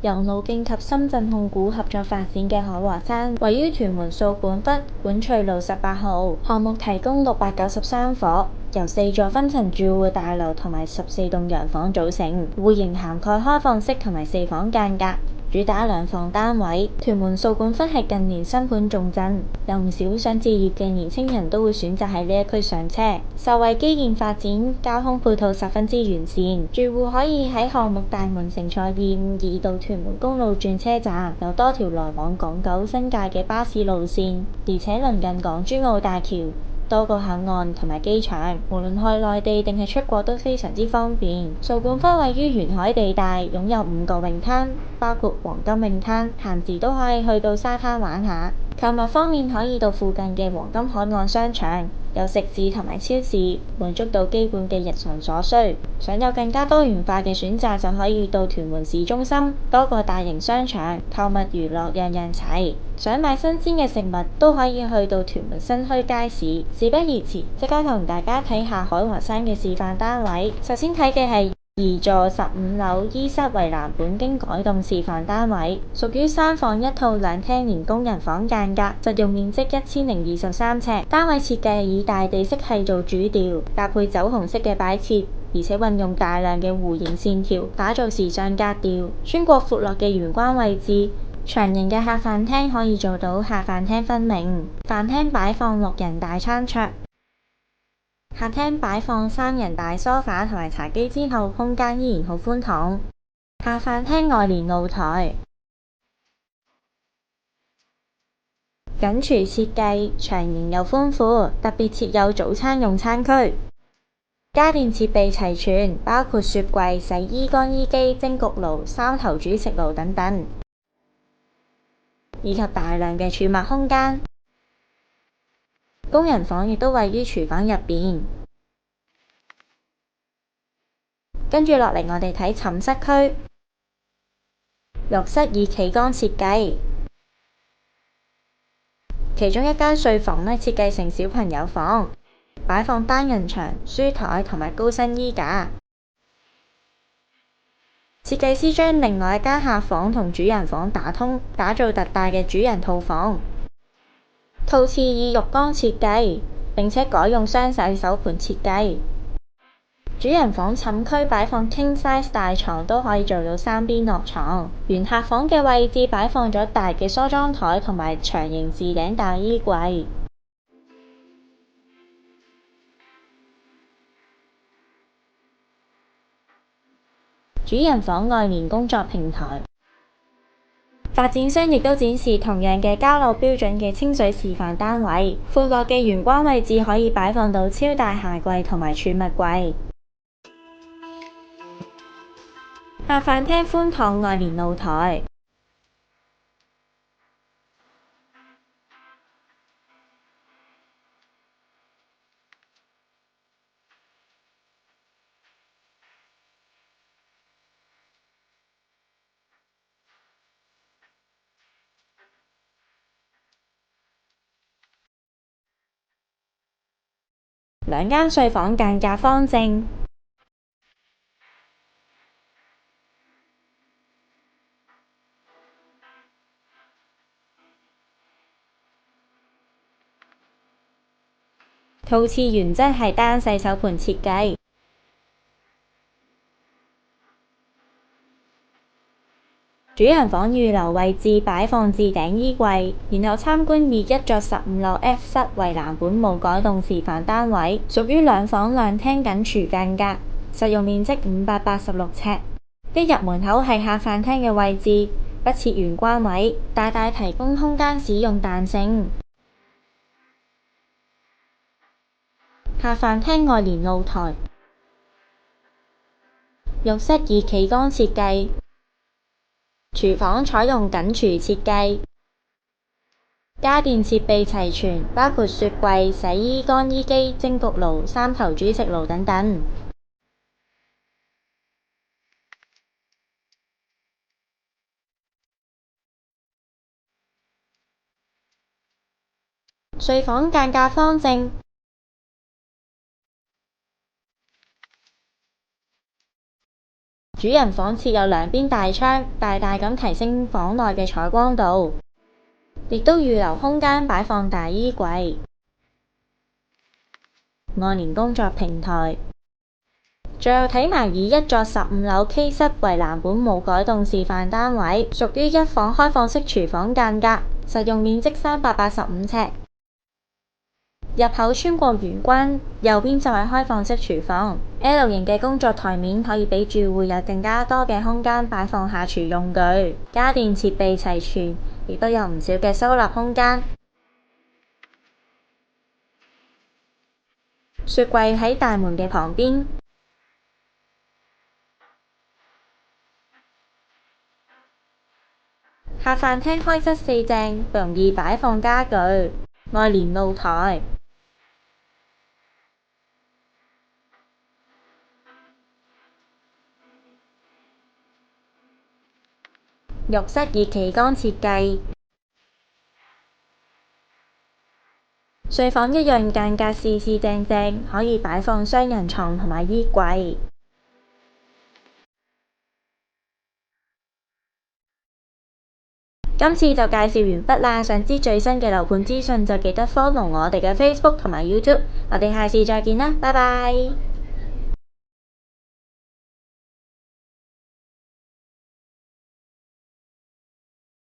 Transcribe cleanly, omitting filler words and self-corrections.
由路徑及深圳控股合作發展嘅海華山，位於屯門掃管笏管翠路18號，項目提供693伙，由4座分層住戶大樓同埋14棟洋房組成，戶型涵蓋開放式同埋4房間隔。主打2房單位，屯門掃管笏係近年新盤重鎮，有唔少想置業嘅年輕人都會選擇喺呢一區上車。受惠基建發展，交通配套十分之完善，住戶可以喺項目大門乘坐252到屯門公路轉車站，有多條來往港九新界嘅巴士路線，而且鄰近港珠澳大橋、多個口岸同埋機場，無論去內地定係出國都非常之方便。掃管笏位於沿海地帶，擁有5個泳灘，包括黃金泳灘，閒時都可以去到沙灘玩下。購物方面可以到附近嘅黃金海岸商場，有食肆同埋超市，滿足到基本嘅日常所需。想有更加多元化嘅選擇，就可以到屯門市中心，多個大型商場，購物娛樂樣樣齊。想買新鮮嘅食物，都可以去到屯門新墟街市。事不宜遲，即刻同大家睇下海華山嘅示範單位。首先睇嘅係2座15樓依室為藍本經改動示範單位，屬於3房1套2廳連工人房間隔，實用面積1023尺。單位設計以大地色系做主調，搭配酒紅色嘅擺設，而且運用大量嘅弧形線條，打造時尚格調。穿過闊落嘅玄關位置，長形嘅客飯廳可以做到客飯廳分明。飯廳擺放6人大餐桌，客廳擺放3人大梳化同埋茶几之後，空間依然好寬敞。客飯廳外連露台，緊廚設計，長形又寬闊，特別設有早餐用餐區。家電設備齊全，包括雪櫃、洗衣乾衣機、蒸焗爐、3頭煮食爐等等，以及大量嘅儲物空間。工人房亦都位於廚房入邊。跟住落嚟，我哋睇寢室區。浴室以企缸設計，其中一間睡房設計成小朋友房，擺放單人床、書台同埋高身衣架。設計師將另外一間客房同主人房打通，打造特大嘅主人套房。套廁以浴缸設計，並且改用雙洗手盤設計。主人房寢區擺放 King Size 大床，都可以做到3邊落床。原客房嘅位置擺放咗大嘅梳妝台同埋長形置頂大衣櫃。主人房外連工作平台。發展商亦都展示同樣嘅交樓標準嘅清水示範單位，闊落嘅玄關位置可以擺放到超大鞋櫃同埋儲物櫃。客飯廳寬敞外連露台。2間睡房間隔方正，套廁原則係單洗手盤設計。主人房預留位置擺放置頂衣櫃，然後參觀以1座15樓 F 室為藍本冇改動示範單位，屬於2房2廳緊廚間隔，實用面積586尺。一入門口係客飯廳嘅位置，不設玄關位，大大提供空間使用彈性。客飯廳外連露台。浴室以企缸設計。廚房採用緊廚設計，家電設備齊全，包括雪櫃、洗衣乾衣機、蒸焗爐、3頭煮食爐等等。睡房間隔方正，主主人房設有兩邊大窗，大大咁提升房內嘅採光度，亦都預留空間擺放大衣櫃、按連工作平台。最後睇埋以一座15樓 K 室為藍本冇改動示範單位，屬於一房開放式廚房間隔，實用面積385尺。入口穿過玄關，右邊就係開放式廚房。L 型嘅工作台面可以俾住戶有更加多嘅空間擺放下廚用具，家電設備齊全，亦都有唔少嘅收納空間。雪櫃喺大門嘅旁邊。客飯廳開側四正，容易擺放家具，外連露台。浴室以旗杆設計，睡房一樣間隔四四正正，可以擺放雙人床同埋衣櫃。今次就介紹完畢啦，想知最新嘅樓盤資訊就記得 follow 我哋嘅 Facebook 同埋 YouTube，我哋下次再見啦，拜拜。